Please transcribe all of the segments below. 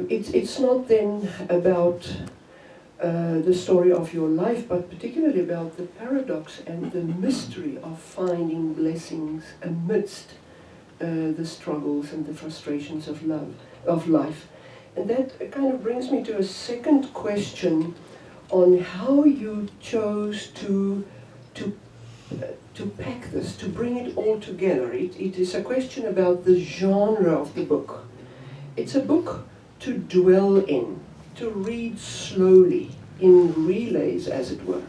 it's not then about the story of your life, but particularly about the paradox and the mystery of finding blessings amidst the struggles and the frustrations of life. And that kind of brings me to a second question on how you chose to pack this, to bring it all together. It is a question about the genre of the book. It's a book to dwell in, to read slowly, in relays as it were.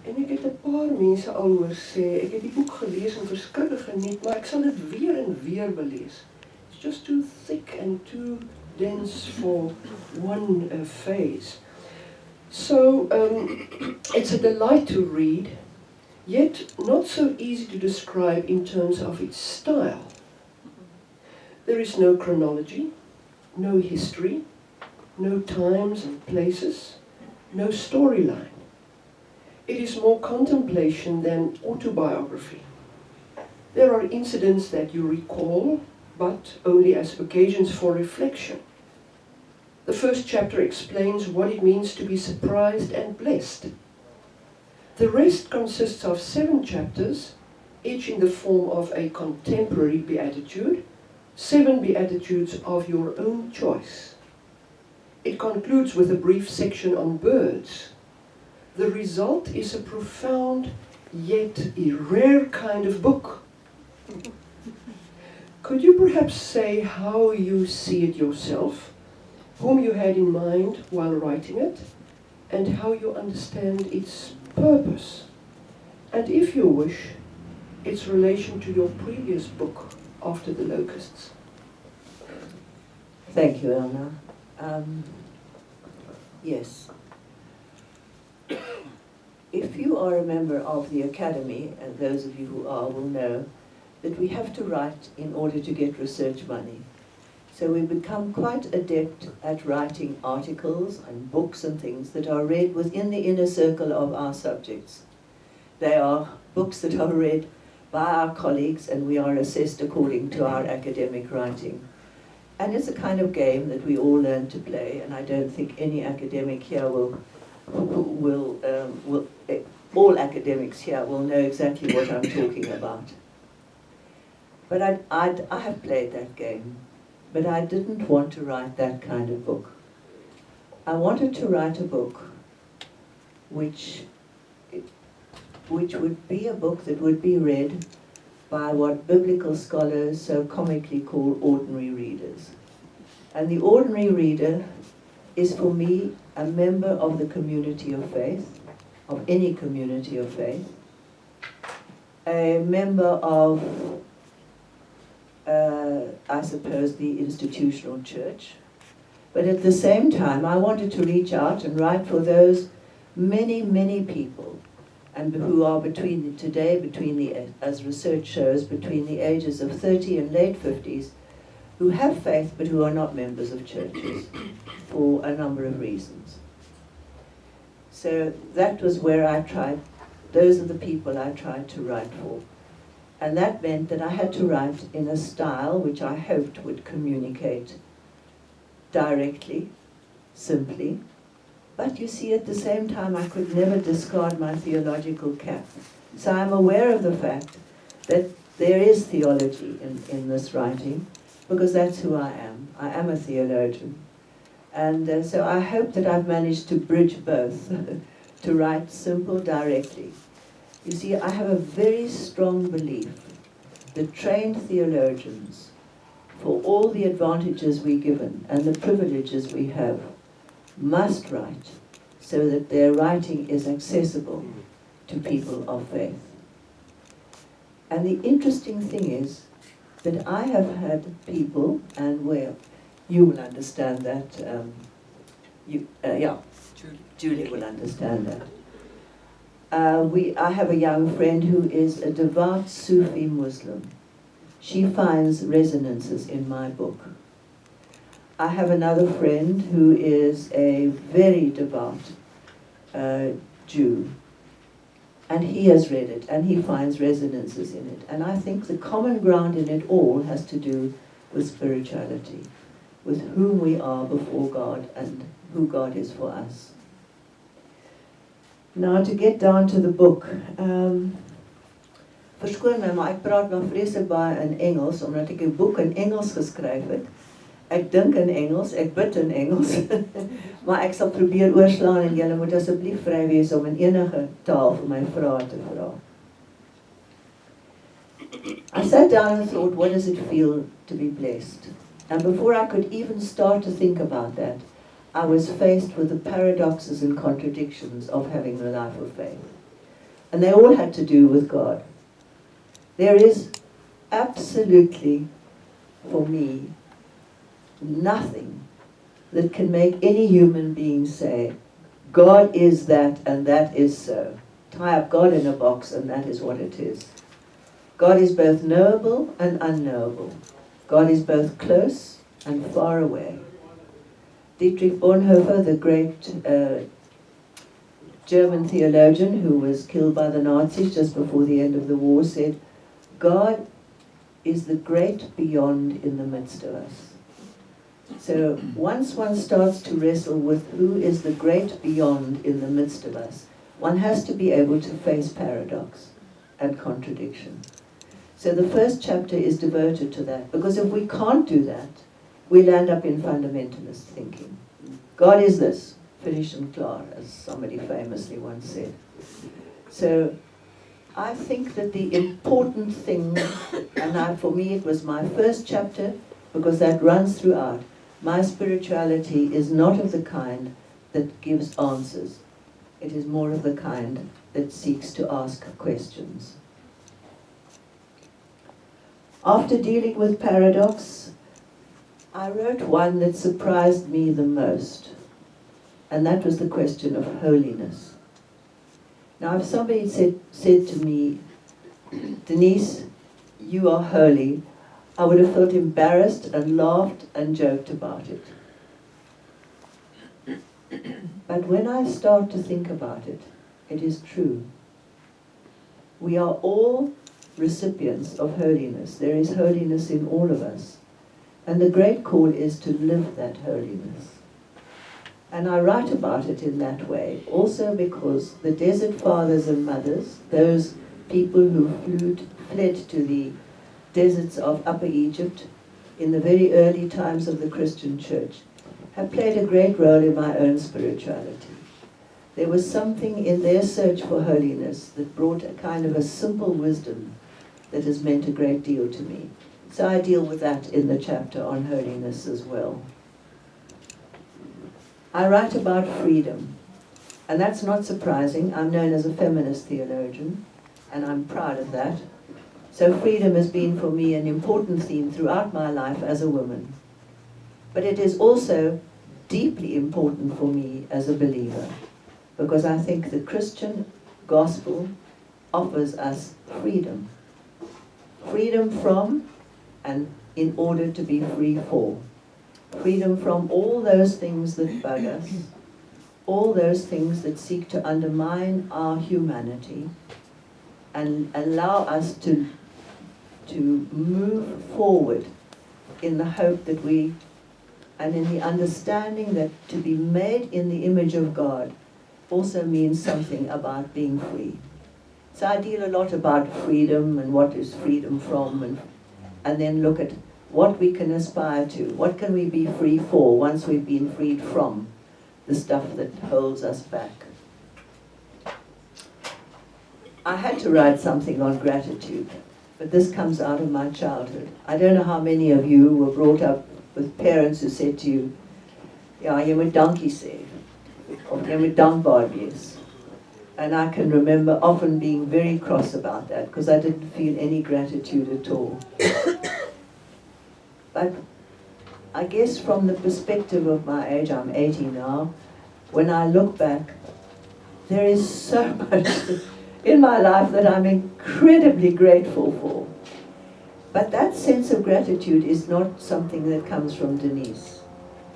En ek het 'n paar mense al hoor sê, ek het die boek gelees en verskriklik geniet, maar ek sal dit weer en weer belees. It's just too thick and too dense for one phase. So it's a delight to read, yet not so easy to describe in terms of its style. There is no chronology, no history, no times and places, no storyline. It is more contemplation than autobiography. There are incidents that you recall, but only as occasions for reflection. The first chapter explains what it means to be surprised and blessed. The rest consists of 7 chapters, each in the form of a contemporary beatitude, 7 beatitudes of your own choice. It concludes with a brief section on birds. The result is a profound, yet a rare kind of book. Could you perhaps say how you see it yourself, whom you had in mind while writing it, and how you understand its purpose, and if you wish, its relation to your previous book, After the Locusts? Thank you, Elna. Yes. If you are a member of the Academy, and those of you who are will know, that we have to write in order to get research money. So we become quite adept at writing articles and books and things that are read within the inner circle of our subjects. They are books that are read by our colleagues, and we are assessed according to our academic writing. And it's a kind of game that we all learn to play, and I don't think any academic here all academics here will know exactly what I'm talking about. But I have played that game, but I didn't want to write that kind of book. I wanted to write a book which would be a book that would be read by what biblical scholars so comically call ordinary readers. And the ordinary reader is for me a member of the community of faith, of any community of faith, a member of, I suppose, the institutional church. But at the same time, I wanted to reach out and write for those many, many people, and who are as research shows, between the ages of 30 and late 50s, who have faith but who are not members of churches for a number of reasons. So that was where I tried, those are the people I tried to write for. And that meant that I had to write in a style which I hoped would communicate directly, simply. But you see, at the same time, I could never discard my theological cap. So I'm aware of the fact that there is theology in this writing, because that's who I am. I am a theologian. And so I hope that I've managed to bridge both, to write simple directly. You see, I have a very strong belief that trained theologians, for all the advantages we're given and the privileges we have, must write so that their writing is accessible to people of faith. And the interesting thing is that I have had people, and well, you will understand that, Julie will understand that. I have a young friend who is a devout Sufi Muslim. She finds resonances in my book. I have another friend who is a very devout Jew, and he has read it, and he finds resonances in it. And I think the common ground in it all has to do with spirituality, with whom we are before God and who God is for us. Now to get down to the book. Verskoon my, maar ek praat maar vreeslik baie in Engels, omdat ek 'n boek in Engels geskryf het. Ek dink in Engels, ek bid in Engels, maar ek sal probeer oorslaan en julle moet asseblief vry wees om in enige taal vir my vrae te vra. I sat down and thought, what does it feel to be blessed? And before I could even start to think about that, I was faced with the paradoxes and contradictions of having the life of faith. And they all had to do with God. There is absolutely, for me, nothing that can make any human being say, God is that and that is so. Tie up God in a box and that is what it is. God is both knowable and unknowable. God is both close and far away. Dietrich Bonhoeffer, the great German theologian who was killed by the Nazis just before the end of the war, said, God is the great beyond in the midst of us. So once one starts to wrestle with who is the great beyond in the midst of us, one has to be able to face paradox and contradiction. So the first chapter is devoted to that, because if we can't do that, we'll end up in fundamentalist thinking. God is this, finish and klar, as somebody famously once said. So I think that the important thing, and for me it was my first chapter, because that runs throughout, my spirituality is not of the kind that gives answers. It is more of the kind that seeks to ask questions. After dealing with paradox, I wrote one that surprised me the most, and that was the question of holiness. Now, if somebody said to me, Denise, you are holy, I would have felt embarrassed and laughed and joked about it. But when I start to think about it, it is true. We are all recipients of holiness. There is holiness in all of us. And the great call is to live that holiness. And I write about it in that way, also because the desert fathers and mothers, those people who fled to the deserts of Upper Egypt in the very early times of the Christian church, have played a great role in my own spirituality. There was something in their search for holiness that brought a kind of a simple wisdom that has meant a great deal to me. So I deal with that in the chapter on holiness as well. I write about freedom, and that's not surprising. I'm known as a feminist theologian, and I'm proud of that. So freedom has been for me an important theme throughout my life as a woman. But it is also deeply important for me as a believer, because I think the Christian gospel offers us freedom. Freedom from and in order to be free for. Freedom from all those things that bug us, all those things that seek to undermine our humanity and allow us to move forward in the hope that and in the understanding that to be made in the image of God also means something about being free. So I deal a lot about freedom and what is freedom from, and then look at what we can aspire to. What can we be free for once we've been freed from the stuff that holds us back? I had to write something on gratitude, but this comes out of my childhood. I don't know how many of you were brought up with parents who said to you, ja, jy moet dankie sê, of jy moet dankbaar wees. And I can remember often being very cross about that, because I didn't feel any gratitude at all. But I guess from the perspective of my age, I'm 80 now, when I look back, there is so much in my life that I'm incredibly grateful for. But that sense of gratitude is not something that comes from Denise.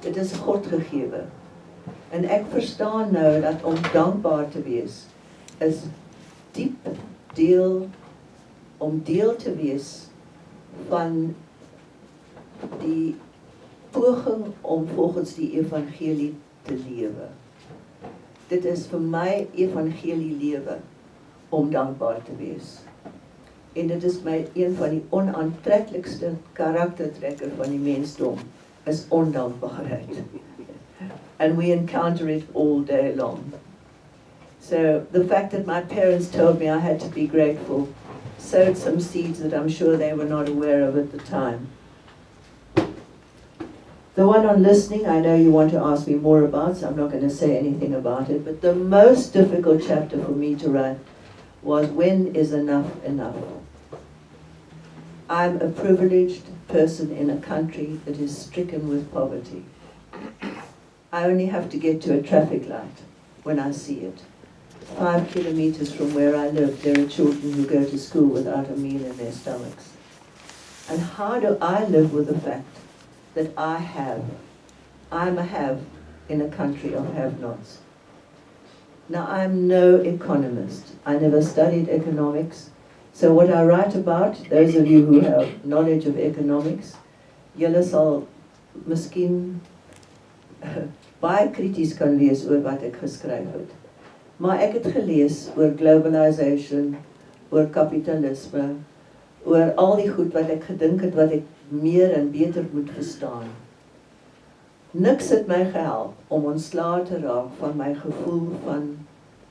Dit is God gegewe. En ek verstaan nou dat om dankbaar te wees is diep deel, om deel te wees van die poging om volgens die evangelie te lewe. Dit is vir my evangelie lewe om dankbaar te wees. En dit is my een van die onaantreklikste karaktertrekke van die mensdom, is ondankbaarheid. And we encounter it all day long. So the fact that my parents told me I had to be grateful sowed some seeds that I'm sure they were not aware of at the time. The one on listening, I know you want to ask me more about, so I'm not going to say anything about it, but the most difficult chapter for me to write was when is enough enough? I'm a privileged person in a country that is stricken with poverty. I only have to get to a traffic light when I see it. 5 kilometers from where I live, there are children who go to school without a meal in their stomachs. And how do I live with the fact that I'm a have in a country of have-nots? Now, I'm no economist. I never studied economics. So what I write about, those of you who have knowledge of economics, julle sal miskien baie krities kan wees oor wat ek geskryf het. Maar ek het gelees oor globalization, oor kapitalisme, oor al die goed wat ek gedink het wat ek meer en beter moet verstaan. Niks het my gehelp om ontslae te raak van my gevoel van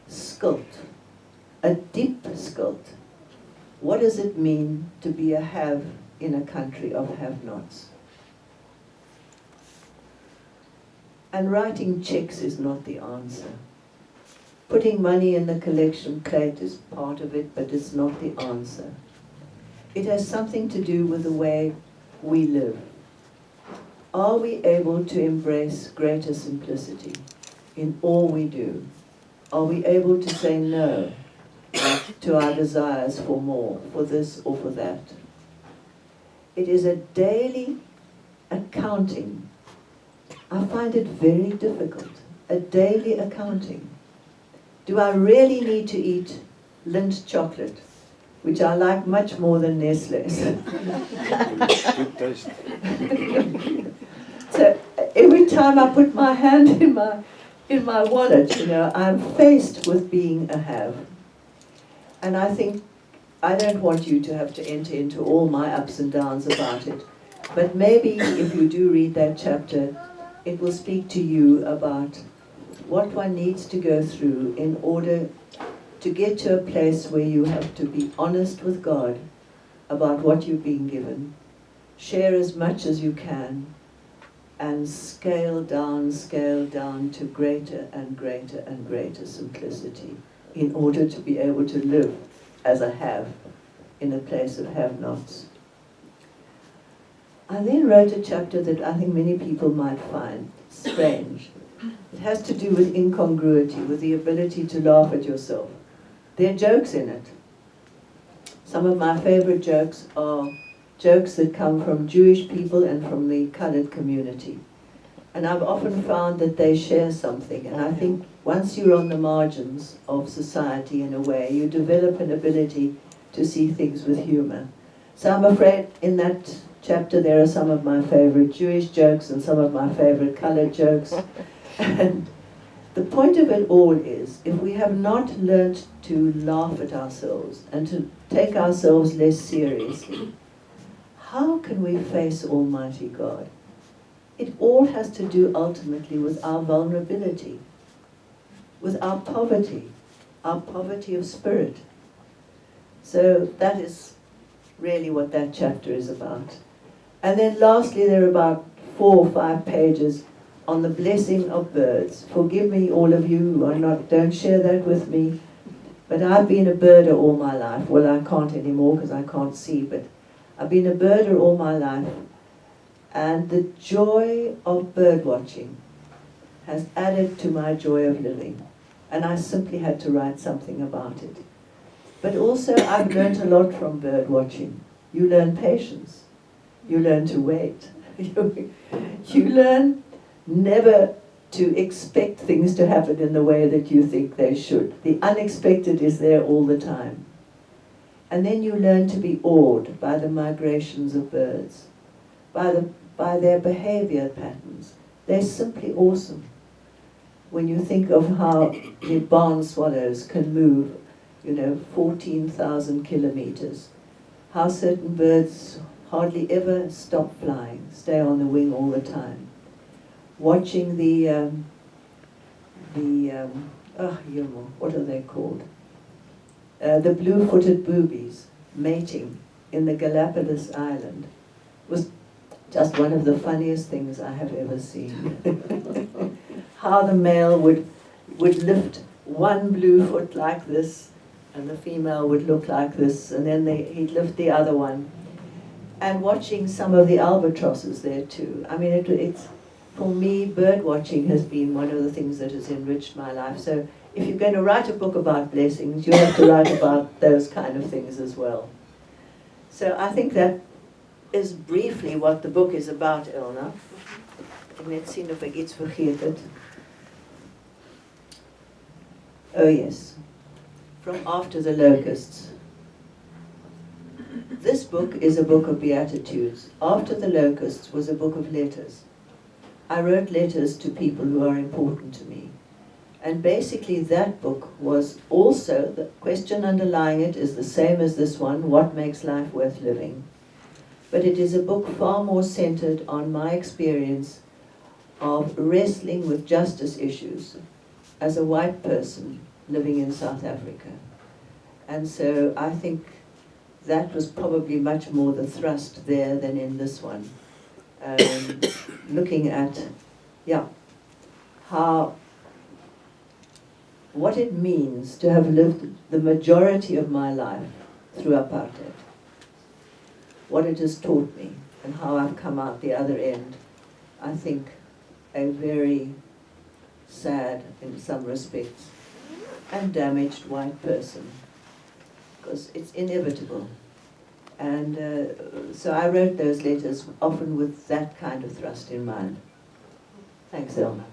skuld. 'n diep skuld. What does it mean to be a have in a country of have-nots? And writing checks is not the answer. Putting money in the collection plate is part of it, but it's not the answer. It has something to do with the way we live. Are we able to embrace greater simplicity in all we do? Are we able to say no to our desires for more, for this or for that? It is a daily accounting. I find it very difficult, a daily accounting. Do I really need to eat Lindt chocolate, which I like much more than Nestle's? Good taste. So every time I put my hand in my wallet, I'm faced with being a have. And I think, I don't want you to have to enter into all my ups and downs about it, but maybe if you do read that chapter, it will speak to you about what one needs to go through in order to get to a place where you have to be honest with God about what you've been given, share as much as you can, and scale down to greater and greater and greater simplicity in order to be able to live as a have in a place of have-nots. I then wrote a chapter that I think many people might find strange. It has to do with incongruity, with the ability to laugh at yourself. There are jokes in it. Some of my favorite jokes are jokes that come from Jewish people and from the colored community. And I've often found that they share something. And I think once you're on the margins of society in a way, you develop an ability to see things with humor. So I'm afraid in that chapter there are some of my favorite Jewish jokes and some of my favorite colored jokes. And the point of it all is, if we have not learnt to laugh at ourselves and to take ourselves less seriously, how can we face Almighty God? It all has to do ultimately with our vulnerability, with our poverty of spirit. So that is really what that chapter is about. And then lastly, there are about 4 or 5 pages on the blessing of birds. Forgive me, all of you who don't share that with me, but I've been a birder all my life. Well, I can't anymore because I can't see, but I've been a birder all my life, and the joy of bird watching has added to my joy of living, and I simply had to write something about it. But also, I've learned a lot from bird watching. You learn patience. You learn to wait. You learn never to expect things to happen in the way that you think they should. The unexpected is there all the time. And then you learn to be awed by the migrations of birds, by the by their behavior patterns. They're simply awesome. When you think of how the barn swallows can move, 14,000 kilometers, how certain birds hardly ever stop flying, stay on the wing all the time. Watching what are they called? The blue-footed boobies mating in the Galapagos Island was just one of the funniest things I have ever seen. How the male would lift one blue foot like this, and the female would look like this, and then he'd lift the other one. And watching some of the albatrosses there too. I mean, it's for me, bird watching has been one of the things that has enriched my life. So if you're going to write a book about blessings, you have to write about those kind of things as well. So I think that is briefly what the book is about, Elna. Let's see if I get vergeten. Oh yes, from After the Locusts. This book is a book of Beatitudes. After the Locusts was a book of letters. I wrote letters to people who are important to me. And basically that book was also, the question underlying it is the same as this one, what makes life worth living? But it is a book far more centered on my experience of wrestling with justice issues as a white person living in South Africa. And so I think that was probably much more the thrust there than in this one. Looking at, what it means to have lived the majority of my life through apartheid. What it has taught me and how I've come out the other end. I think a very sad, in some respects, and damaged white person, because it's inevitable. And so I wrote those letters often with that kind of thrust in mind. Thanks, Elma.